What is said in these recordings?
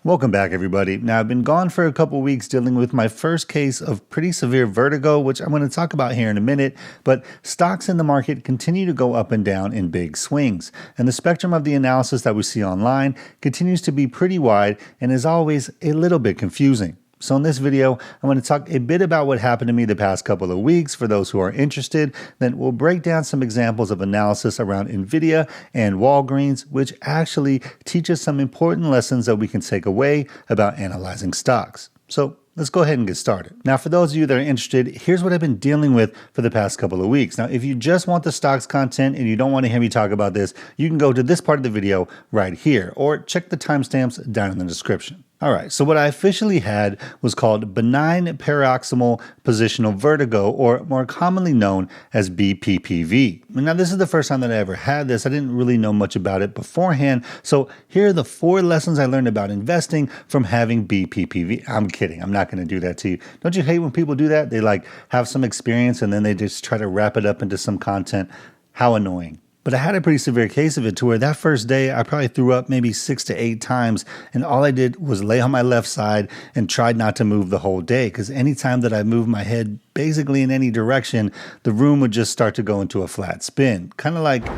Welcome back, everybody. Now, I've been gone for a couple weeks dealing with my first case of pretty severe vertigo, which I'm going to talk about here in a minute, but stocks in the market continue to go up and down in big swings, and the spectrum of the analysis that we see online continues to be pretty wide and is always a little bit confusing. So in this video, I'm going to talk a bit about what happened to me the past couple of weeks for those who are interested. Then we'll break down some examples of analysis around NVIDIA and Walgreens, which actually teach us some important lessons that we can take away about analyzing stocks. So let's go ahead and get started. Now, for those of you that are interested, here's what I've been dealing with for the past couple of weeks. Now, if you just want the stocks content and you don't want to hear me talk about this, you can go to this part of the video right here, or check the timestamps down in the description. All right, so what I officially had was called benign paroxysmal positional vertigo, or more commonly known as BPPV. Now, this is the first time that I ever had this. I didn't really know much about it beforehand. So here are the 4 lessons I learned about investing from having BPPV. I'm kidding. I'm not going to do that to you. Don't you hate when people do that? They have some experience and then they just try to wrap it up into some content. How annoying. But I had a pretty severe case of it to where that first day I probably threw up maybe 6 to 8 times, and all I did was lay on my left side and tried not to move the whole day, because anytime that I moved my head basically in any direction, the room would just start to go into a flat spin. Kind of like, come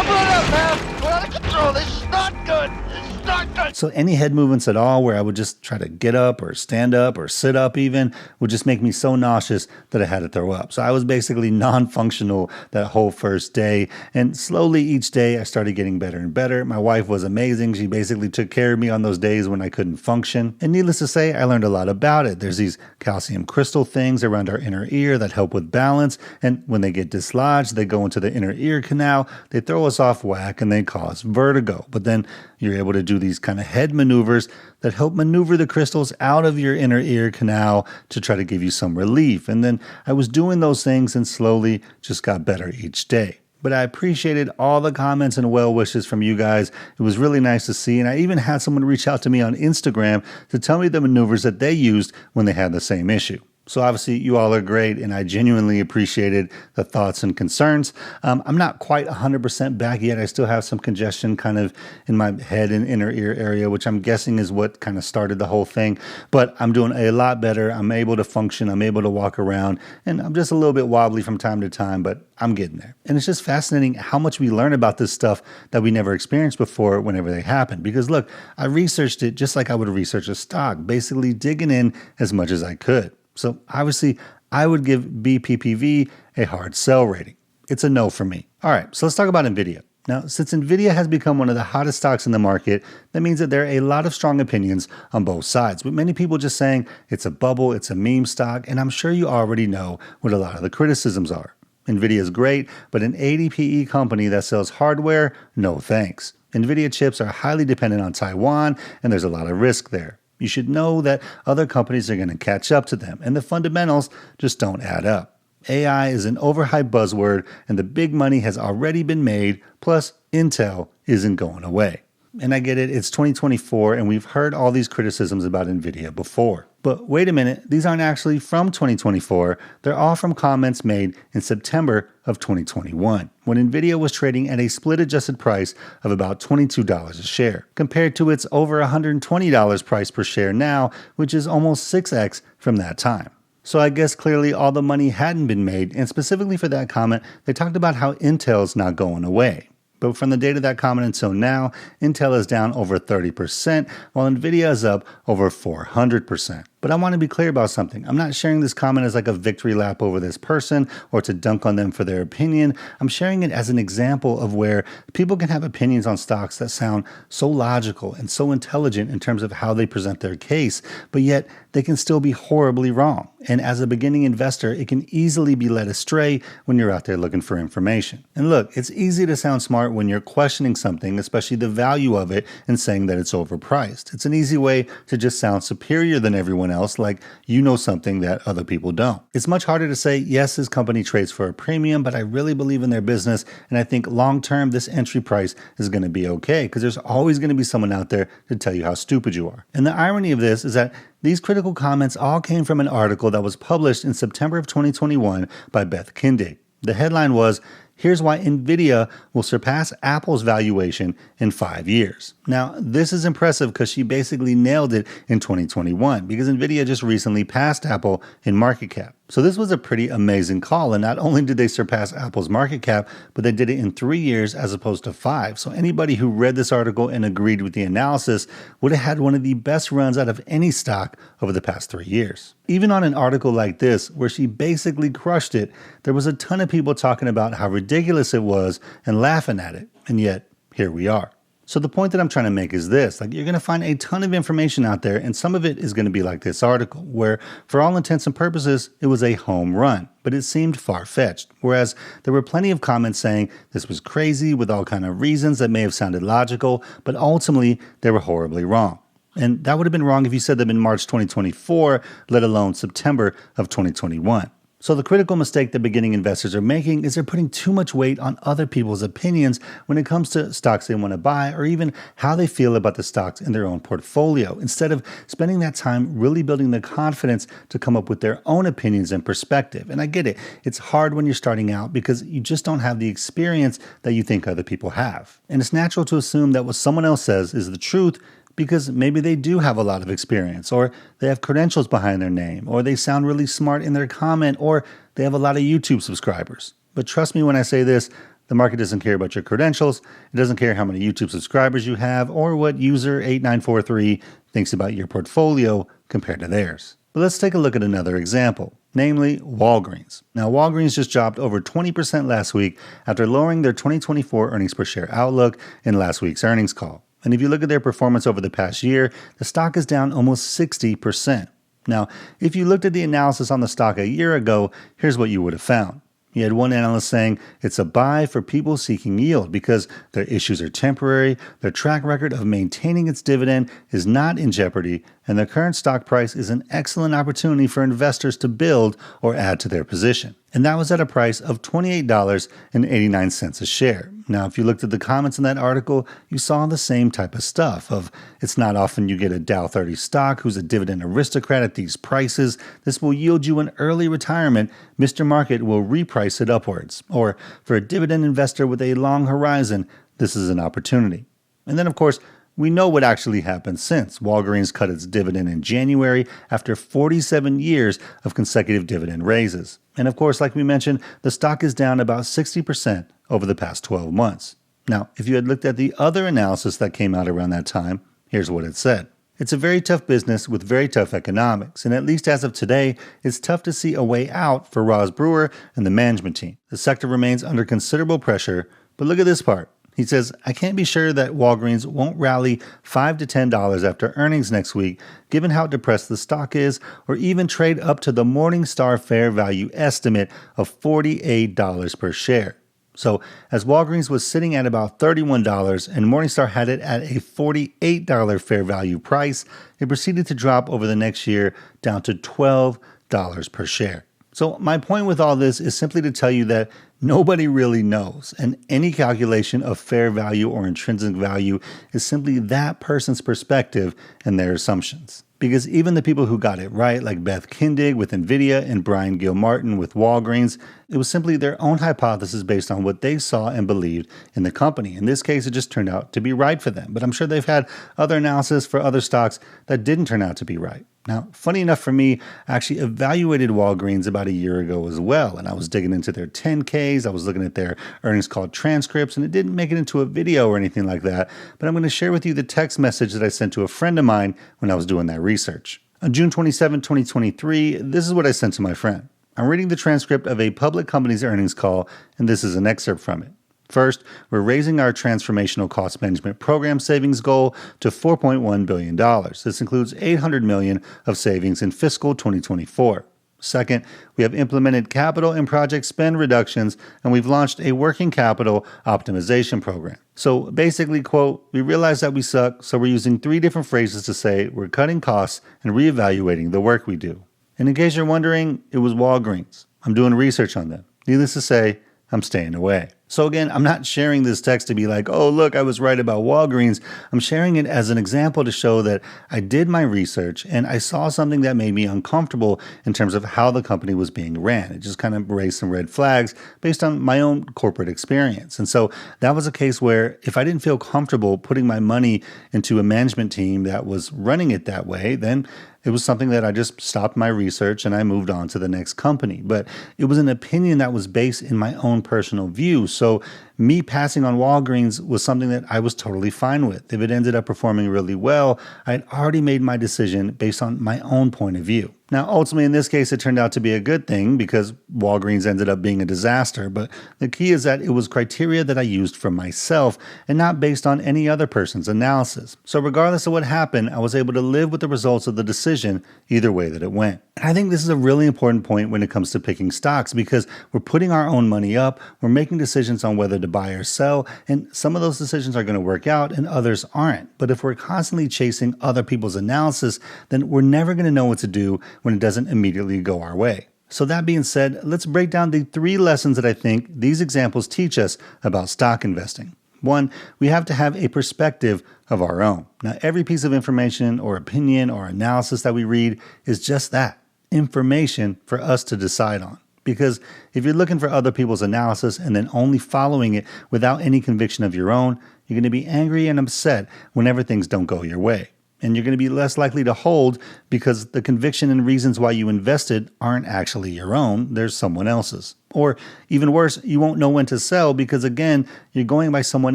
on up, man! We're out of control. This is not good. This is not good. So any head movements at all where I would just try to get up or stand up or sit up even would just make me so nauseous that I had to throw up. So I was basically non-functional that whole first day. And slowly each day I started getting better and better. My wife was amazing. She basically took care of me on those days when I couldn't function. And needless to say, I learned a lot about it. There's these calcium crystal things around our inner ear that help with balance. And when they get dislodged, they go into the inner ear canal. They throw us off whack and they cause vertigo. But then you're able to do these kind of head maneuvers that help maneuver the crystals out of your inner ear canal to try to give you some relief. And then I was doing those things and slowly just got better each day. But I appreciated all the comments and well wishes from you guys. It was really nice to see. And I even had someone reach out to me on Instagram to tell me the maneuvers that they used when they had the same issue. So obviously you all are great, and I genuinely appreciated the thoughts and concerns. I'm not quite 100% back yet. I still have some congestion kind of in my head and inner ear area, which I'm guessing is what kind of started the whole thing. But I'm doing a lot better. I'm able to function. I'm able to walk around, and I'm just a little bit wobbly from time to time, but I'm getting there. And it's just fascinating how much we learn about this stuff that we never experienced before whenever they happen. Because look, I researched it just like I would research a stock, basically digging in as much as I could. So obviously, I would give BPPV a hard sell rating. It's a no for me. All right, so let's talk about NVIDIA. Now, since NVIDIA has become one of the hottest stocks in the market, that means that there are a lot of strong opinions on both sides, with many people just saying it's a bubble, it's a meme stock, and I'm sure you already know what a lot of the criticisms are. NVIDIA is great, but an ADPE company that sells hardware, no thanks. NVIDIA chips are highly dependent on Taiwan, and there's a lot of risk there. You should know that other companies are going to catch up to them, and the fundamentals just don't add up. AI is an overhyped buzzword, and the big money has already been made, plus Intel isn't going away. And I get it, it's 2024, and we've heard all these criticisms about NVIDIA before. But wait a minute, these aren't actually from 2024. They're all from comments made in September of 2021, when NVIDIA was trading at a split-adjusted price of about $22 a share, compared to its over $120 price per share now, which is almost 6x from that time. So I guess clearly all the money hadn't been made, and specifically for that comment, they talked about how Intel's not going away. But from the date of that comment until now, Intel is down over 30%, while NVIDIA is up over 400%. But I want to be clear about something. I'm not sharing this comment as like a victory lap over this person or to dunk on them for their opinion. I'm sharing it as an example of where people can have opinions on stocks that sound so logical and so intelligent in terms of how they present their case, but yet they can still be horribly wrong. And as a beginning investor, it can easily be led astray when you're out there looking for information. And look, it's easy to sound smart when you're questioning something, especially the value of it, and saying that it's overpriced. It's an easy way to just sound superior than everyone else, like you know something that other people don't. It's much harder to say, yes, this company trades for a premium, but I really believe in their business, and I think long-term this entry price is going to be okay, because there's always going to be someone out there to tell you how stupid you are. And the irony of this is that these critical comments all came from an article that was published in September of 2021 by Beth Kindig. The headline was, Here's why NVIDIA will surpass Apple's valuation in 5 years. Now, this is impressive because she basically nailed it in 2021 because NVIDIA just recently passed Apple in market cap. So this was a pretty amazing call, and not only did they surpass Apple's market cap, but they did it in 3 years as opposed to 5. So anybody who read this article and agreed with the analysis would have had one of the best runs out of any stock over the past 3 years. Even on an article like this, where she basically crushed it, there was a ton of people talking about how ridiculous it was and laughing at it, and yet here we are. So the point that I'm trying to make is this, you're going to find a ton of information out there, and some of it is going to be like this article, where for all intents and purposes, it was a home run, but it seemed far-fetched. Whereas there were plenty of comments saying this was crazy with all kind of reasons that may have sounded logical, but ultimately they were horribly wrong. And that would have been wrong if you said them in March 2024, let alone September of 2021. So the critical mistake that beginning investors are making is they're putting too much weight on other people's opinions when it comes to stocks they want to buy or even how they feel about the stocks in their own portfolio, instead of spending that time really building the confidence to come up with their own opinions and perspective. And I get it. It's hard when you're starting out because you just don't have the experience that you think other people have. And it's natural to assume that what someone else says is the truth because maybe they do have a lot of experience, or they have credentials behind their name, or they sound really smart in their comment, or they have a lot of YouTube subscribers. But trust me when I say this, the market doesn't care about your credentials, it doesn't care how many YouTube subscribers you have, or what user 8943 thinks about your portfolio compared to theirs. But let's take a look at another example, namely Walgreens. Now, Walgreens just dropped over 20% last week after lowering their 2024 earnings per share outlook in last week's earnings call. And if you look at their performance over the past year, the stock is down almost 60%. Now, if you looked at the analysis on the stock a year ago, here's what you would have found. You had one analyst saying it's a buy for people seeking yield because their issues are temporary, their track record of maintaining its dividend is not in jeopardy, and their current stock price is an excellent opportunity for investors to build or add to their position. And that was at a price of $28.89 a share. Now, if you looked at the comments in that article, you saw the same type of stuff of, it's not often you get a Dow 30 stock who's a dividend aristocrat at these prices. This will yield you an early retirement. Mr. Market will reprice it upwards. Or for a dividend investor with a long horizon, this is an opportunity. And then, of course, we know what actually happened since. Walgreens cut its dividend in January after 47 years of consecutive dividend raises. And of course, like we mentioned, the stock is down about 60% over the past 12 months. Now, if you had looked at the other analysis that came out around that time, here's what it said. It's a very tough business with very tough economics, and at least as of today, it's tough to see a way out for Roz Brewer and the management team. The sector remains under considerable pressure, but look at this part. He says, I can't be sure that Walgreens won't rally $5 to $10 after earnings next week, given how depressed the stock is, or even trade up to the Morningstar fair value estimate of $48 per share. So as Walgreens was sitting at about $31 and Morningstar had it at a $48 fair value price, it proceeded to drop over the next year down to $12 per share. So my point with all this is simply to tell you that nobody really knows, and any calculation of fair value or intrinsic value is simply that person's perspective and their assumptions. Because even the people who got it right, like Beth Kindig with NVIDIA and Brian Gilmartin with Walgreens, it was simply their own hypothesis based on what they saw and believed in the company. In this case, it just turned out to be right for them. But I'm sure they've had other analysis for other stocks that didn't turn out to be right. Now, funny enough for me, I actually evaluated Walgreens about a year ago as well, and I was digging into their 10Ks, I was looking at their earnings call transcripts, and it didn't make it into a video or anything like that, but I'm going to share with you the text message that I sent to a friend of mine when I was doing that research. On June 27, 2023, this is what I sent to my friend. I'm reading the transcript of a public company's earnings call, and this is an excerpt from it. First, we're raising our transformational cost management program savings goal to $4.1 billion. This includes $800 million of savings in fiscal 2024. Second, we have implemented capital and project spend reductions, and we've launched a working capital optimization program. So basically, quote, we realize that we suck, so we're using 3 different phrases to say we're cutting costs and reevaluating the work we do. And in case you're wondering, it was Walgreens. I'm doing research on them. Needless to say, I'm staying away. So again, I'm not sharing this text to be like, oh, look, I was right about Walgreens. I'm sharing it as an example to show that I did my research and I saw something that made me uncomfortable in terms of how the company was being ran. It just kind of raised some red flags based on my own corporate experience. And so that was a case where if I didn't feel comfortable putting my money into a management team that was running it that way, then it was something that I just stopped my research and I moved on to the next company. But it was an opinion that was based in my own personal view. So me passing on Walgreens was something that I was totally fine with. If it ended up performing really well, I had already made my decision based on my own point of view. Now, ultimately, in this case, it turned out to be a good thing because Walgreens ended up being a disaster. But the key is that it was criteria that I used for myself and not based on any other person's analysis. So regardless of what happened, I was able to live with the results of the decision either way that it went. And I think this is a really important point when it comes to picking stocks because we're putting our own money up, we're making decisions on whether to buy or sell, and some of those decisions are going to work out and others aren't. But if we're constantly chasing other people's analysis, then we're never going to know what to do when it doesn't immediately go our way. So that being said, let's break down the 3 lessons that I think these examples teach us about stock investing. 1, we have to have a perspective of our own. Now, every piece of information or opinion or analysis that we read is just that, information for us to decide on. Because if you're looking for other people's analysis and then only following it without any conviction of your own, you're going to be angry and upset whenever things don't go your way. And you're going to be less likely to hold because the conviction and reasons why you invested aren't actually your own, they're someone else's. Or even worse, you won't know when to sell because again, you're going by someone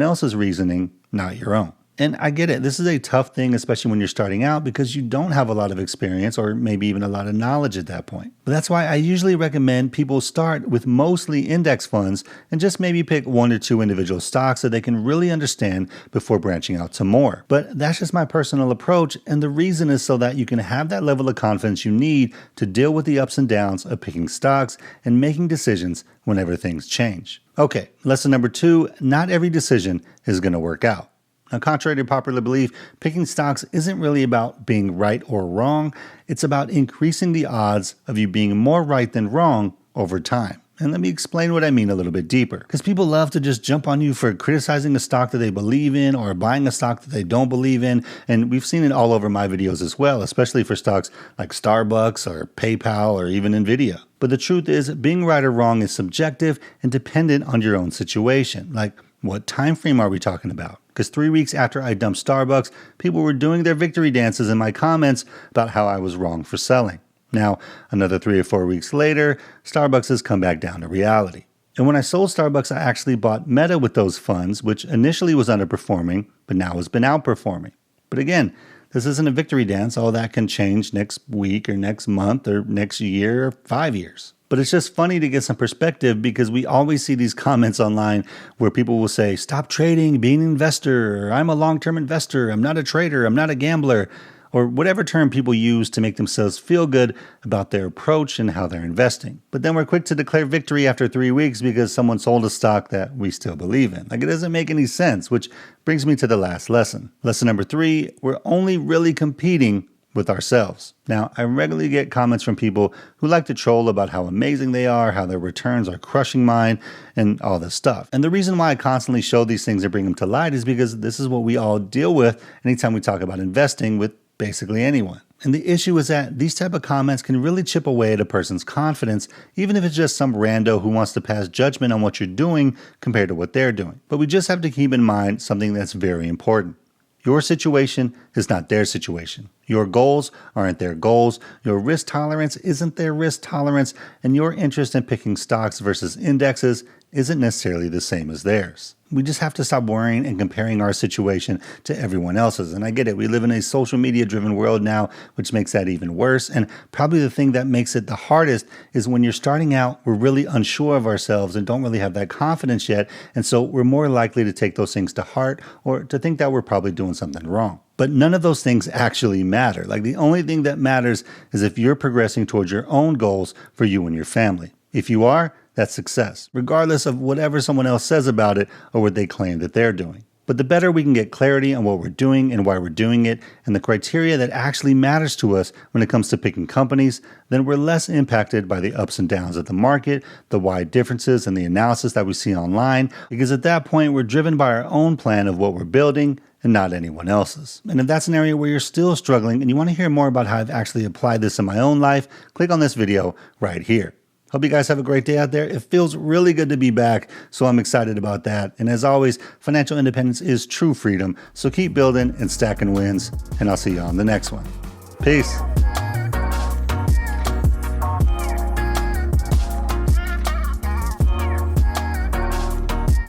else's reasoning, not your own. And I get it. This is a tough thing, especially when you're starting out because you don't have a lot of experience or maybe even a lot of knowledge at that point. But that's why I usually recommend people start with mostly index funds and just maybe pick 1 or 2 individual stocks that they can really understand before branching out to more. But that's just my personal approach. And the reason is so that you can have that level of confidence you need to deal with the ups and downs of picking stocks and making decisions whenever things change. Okay, lesson number 2, not every decision is going to work out. Now, contrary to popular belief, picking stocks isn't really about being right or wrong. It's about increasing the odds of you being more right than wrong over time. And let me explain what I mean a little bit deeper. Because people love to just jump on you for criticizing a stock that they believe in or buying a stock that they don't believe in. And we've seen it all over my videos as well, especially for stocks like Starbucks or PayPal or even NVIDIA. But the truth is, being right or wrong is subjective and dependent on your own situation. Like, what time frame are we talking about? Because 3 weeks after I dumped Starbucks, people were doing their victory dances in my comments about how I was wrong for selling. Now, another 3 or 4 weeks later, Starbucks has come back down to reality. And when I sold Starbucks, I actually bought Meta with those funds, which initially was underperforming, but now has been outperforming. But again, this isn't a victory dance. All that can change next week or next month or next year or 5 years. But it's just funny to get some perspective because we always see these comments online where people will say, stop trading, be an investor, or I'm a long-term investor, I'm not a trader, I'm not a gambler, or whatever term people use to make themselves feel good about their approach and how they're investing. But then we're quick to declare victory after 3 weeks because someone sold a stock that we still believe in. Like, it doesn't make any sense, which brings me to the last lesson. Lesson number 3, we're only really competing with ourselves. Now, I regularly get comments from people who like to troll about how amazing they are, how their returns are crushing mine, and all this stuff. And the reason why I constantly show these things and bring them to light is because this is what we all deal with anytime we talk about investing with basically anyone. And the issue is that these type of comments can really chip away at a person's confidence, even if it's just some rando who wants to pass judgment on what you're doing compared to what they're doing. But we just have to keep in mind something that's very important. Your situation is not their situation. Your goals aren't their goals. Your risk tolerance isn't their risk tolerance. And your interest in picking stocks versus indexes isn't necessarily the same as theirs. We just have to stop worrying and comparing our situation to everyone else's. And I get it. We live in a social media driven world now, which makes that even worse. And probably the thing that makes it the hardest is when you're starting out, we're really unsure of ourselves and don't really have that confidence yet. And so we're more likely to take those things to heart or to think that we're probably doing something wrong. But none of those things actually matter. Like, the only thing that matters is if you're progressing towards your own goals for you and your family. If you are, that's success, regardless of whatever someone else says about it or what they claim that they're doing. But the better we can get clarity on what we're doing and why we're doing it, and the criteria that actually matters to us when it comes to picking companies, then we're less impacted by the ups and downs of the market, the wide differences, and the analysis that we see online, because at that point we're driven by our own plan of what we're building and not anyone else's. And if that's an area where you're still struggling and you want to hear more about how I've actually applied this in my own life, click on this video right here. Hope you guys have a great day out there. It feels really good to be back, so I'm excited about that. And as always, financial independence is true freedom, so keep building and stacking wins, and I'll see you on the next one. Peace.